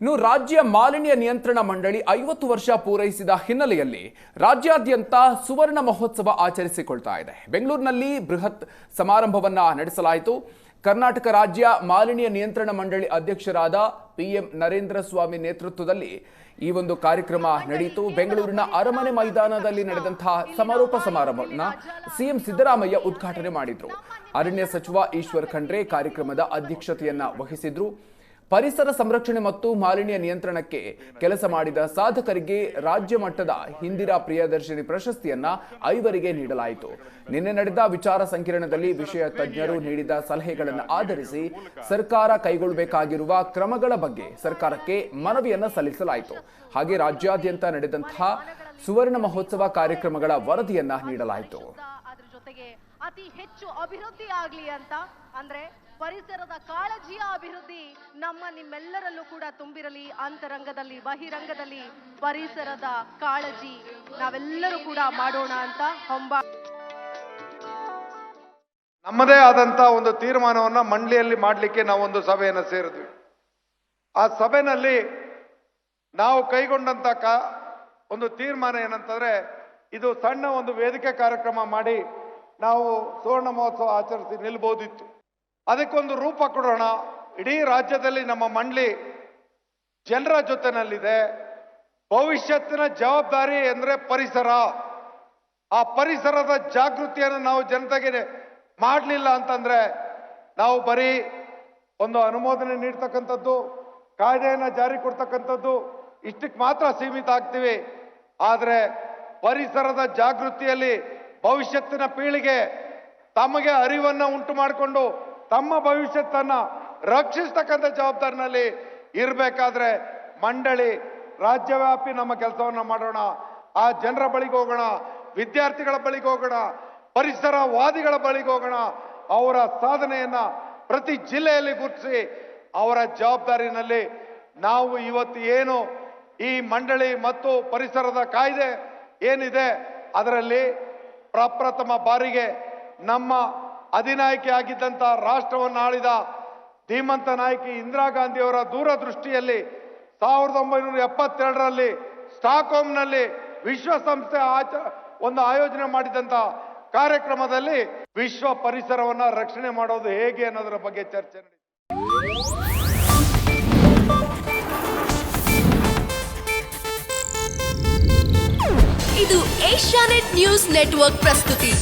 ಇನ್ನು ರಾಜ್ಯ ಮಾಲಿನ್ಯ ನಿಯಂತ್ರಣ ಮಂಡಳಿ 50 ವರ್ಷ ಪೂರೈಸಿದ ಹಿನ್ನೆಲೆಯಲ್ಲಿ ರಾಜ್ಯಾದ್ಯಂತ ಸುವರ್ಣ ಮಹೋತ್ಸವ ಆಚರಿಸಿಕೊಳ್ತಾ ಇದೆ. ಬೆಂಗಳೂರಿನಲ್ಲಿ ಬೃಹತ್ ಸಮಾರಂಭವನ್ನ ನಡೆಸಲಾಯಿತು. ಕರ್ನಾಟಕ ರಾಜ್ಯ ಮಾಲಿನ್ಯ ನಿಯಂತ್ರಣ ಮಂಡಳಿ ಅಧ್ಯಕ್ಷರಾದ PM ನರೇಂದ್ರ ಸ್ವಾಮಿ ನೇತೃತ್ವದಲ್ಲಿ ಈ ಒಂದು ಕಾರ್ಯಕ್ರಮ ನಡೆಯಿತು. ಬೆಂಗಳೂರಿನ ಅರಮನೆ ಮೈದಾನದಲ್ಲಿ ನಡೆದಂತಹ ಸಮಾರೋಪ ಸಮಾರಂಭವನ್ನ CM ಸಿದ್ದರಾಮಯ್ಯ ಉದ್ಘಾಟನೆ ಮಾಡಿದ್ರು. ಅರಣ್ಯ ಸಚಿವ ಈಶ್ವರ್ ಖಂಡ್ರೆ ಕಾರ್ಯಕ್ರಮದ ಅಧ್ಯಕ್ಷತೆಯನ್ನ ವಹಿಸಿದ್ರು. ಪರಿಸರ ಸಂರಕ್ಷಣೆ ಮತ್ತು ಮಾಲಿನ್ಯ ನಿಯಂತ್ರಣಕ್ಕೆ ಕೆಲಸ ಮಾಡಿದ ಸಾಧಕರಿಗೆ ರಾಜ್ಯ ಮಟ್ಟದ ಇಂದಿರಾ ಪ್ರಿಯದರ್ಶಿನಿ ಪ್ರಶಸ್ತಿಯನ್ನ 5 ನೀಡಲಾಯಿತು. ನಿನ್ನೆ ನಡೆದ ವಿಚಾರ ಸಂಕಿರಣದಲ್ಲಿ ವಿಷಯ ತಜ್ಞರು ನೀಡಿದ ಸಲಹೆಗಳನ್ನು ಆಧರಿಸಿ ಸರ್ಕಾರ ಕೈಗೊಳ್ಳಬೇಕಾಗಿರುವ ಕ್ರಮಗಳ ಬಗ್ಗೆ ಸರ್ಕಾರಕ್ಕೆ ಮನವಿಯನ್ನ ಸಲ್ಲಿಸಲಾಯಿತು. ಹಾಗೆ ರಾಜ್ಯಾದ್ಯಂತ ನಡೆದಂತಹ ಸುವರ್ಣ ಮಹೋತ್ಸವ ಕಾರ್ಯಕ್ರಮಗಳ ವರದಿಯನ್ನ ನೀಡಲಾಯಿತು. ಅತಿ ಹೆಚ್ಚು ಅಭಿವೃದ್ಧಿ ಆಗಲಿ ಅಂತ ಅಂದ್ರೆ ಪರಿಸರದ ಕಾಳಜಿಯ ಅಭಿವೃದ್ಧಿ ನಿಮ್ಮೆಲ್ಲರಲ್ಲೂ ಕೂಡ ತುಂಬಿರಲಿ. ಅಂತರಂಗದಲ್ಲಿ ಬಹಿರಂಗದಲ್ಲಿ ಪರಿಸರದ ಕಾಳಜಿ ನಾವೆಲ್ಲರೂ ಕೂಡ ಮಾಡೋಣ ಅಂತ ನಮ್ಮದೇ ಆದಂತ ಒಂದು ತೀರ್ಮಾನವನ್ನ ಮಂಡಳಿಯಲ್ಲಿ ಮಾಡಲಿಕ್ಕೆ ನಾವೊಂದು ಸಭೆಯನ್ನು ಸೇರಿದ್ವಿ. ಆ ಸಭೆಯಲ್ಲಿ ನಾವು ಕೈಗೊಂಡಂತ ಒಂದು ತೀರ್ಮಾನ ಏನಂತಂದ್ರೆ, ಇದು ಸಣ್ಣ ಒಂದು ವೇದಿಕೆ ಕಾರ್ಯಕ್ರಮ ಮಾಡಿ ನಾವು ಸುವರ್ಣ ಮಹೋತ್ಸವ ಆಚರಿಸಿ ನಿಲ್ಬೋದಿತ್ತು. ಅದಕ್ಕೊಂದು ರೂಪ ಕೊಡೋಣ. ಇಡೀ ರಾಜ್ಯದಲ್ಲಿ ನಮ್ಮ ಮಂಡಳಿ ಜನರ ಜೊತೆನಲ್ಲಿದೆ. ಭವಿಷ್ಯತ್ತಿನ ಜವಾಬ್ದಾರಿ ಅಂದ್ರೆ ಪರಿಸರ. ಆ ಪರಿಸರದ ಜಾಗೃತಿಯನ್ನು ನಾವು ಜನತೆಗೆ ಮಾಡಲಿಲ್ಲ ಅಂತಂದ್ರೆ ನಾವು ಬರೀ ಒಂದು ಅನುಮೋದನೆ ನೀಡ್ತಕ್ಕಂಥದ್ದು, ಕಾಯ್ದೆಯನ್ನ ಜಾರಿ ಕೊಡ್ತಕ್ಕಂಥದ್ದು ಇಷ್ಟಕ್ಕೆ ಮಾತ್ರ ಸೀಮಿತ ಆಗ್ತೀವಿ. ಆದ್ರೆ ಪರಿಸರದ ಜಾಗೃತಿಯಲ್ಲಿ ಭವಿಷ್ಯತ್ತಿನ ಪೀಳಿಗೆ ತಮಗೆ ಅರಿವನ್ನ ಉಂಟು ಮಾಡಿಕೊಂಡು ತಮ್ಮ ಭವಿಷ್ಯತ್ತನ್ನ ರಕ್ಷಿಸ್ತಕ್ಕಂಥ ಜವಾಬ್ದಾರಿನಲ್ಲಿ ಇರಬೇಕಾದ್ರೆ ಮಂಡಳಿ ರಾಜ್ಯವ್ಯಾಪಿ ನಮ್ಮ ಕೆಲಸವನ್ನ ಮಾಡೋಣ. ಆ ಜನರ ಬಳಿಗೆ ಹೋಗೋಣ, ವಿದ್ಯಾರ್ಥಿಗಳ ಬಳಿಗೆ ಹೋಗೋಣ, ಪರಿಸರವಾದಿಗಳ ಬಳಿಗೆ ಹೋಗೋಣ. ಅವರ ಸಾಧನೆಯನ್ನ ಪ್ರತಿ ಜಿಲ್ಲೆಯಲ್ಲಿ ಗುರುತಿಸಿ ಅವರ ಜವಾಬ್ದಾರಿನಲ್ಲಿ ನಾವು ಇವತ್ತು ಏನು ಈ ಮಂಡಳಿ ಮತ್ತು ಪರಿಸರದ ಕಾಯ್ದೆ ಏನಿದೆ ಅದರಲ್ಲಿ ಪ್ರಪ್ರಥಮ ಬಾರಿಗೆ ನಮ್ಮ ಅಧಿನಾಯಕಿ ಆಗಿದ್ದಂತ ರಾಷ್ಟ್ರವನ್ನು ಆಳಿದ ಧೀಮಂತ ನಾಯಕಿ ಇಂದಿರಾ ಗಾಂಧಿಯವರ ದೂರದೃಷ್ಟಿಯಲ್ಲಿ 1972ರಲ್ಲಿ ಸ್ಟಾಕ್ಹೋಮ್ನಲ್ಲಿ ವಿಶ್ವಸಂಸ್ಥೆ ಒಂದು ಆಯೋಜನೆ ಮಾಡಿದಂತ ಕಾರ್ಯಕ್ರಮದಲ್ಲಿ ವಿಶ್ವ ಪರಿಸರವನ್ನ ರಕ್ಷಣೆ ಮಾಡೋದು ಹೇಗೆ ಅನ್ನೋದರ ಬಗ್ಗೆ ಚರ್ಚೆ ನಡೆಯಿತು. ಇದು ಏಷ್ಯಾನೆಟ್ ನ್ಯೂಸ್ ನೆಟ್ವರ್ಕ್ ಪ್ರಸ್ತುತಿ.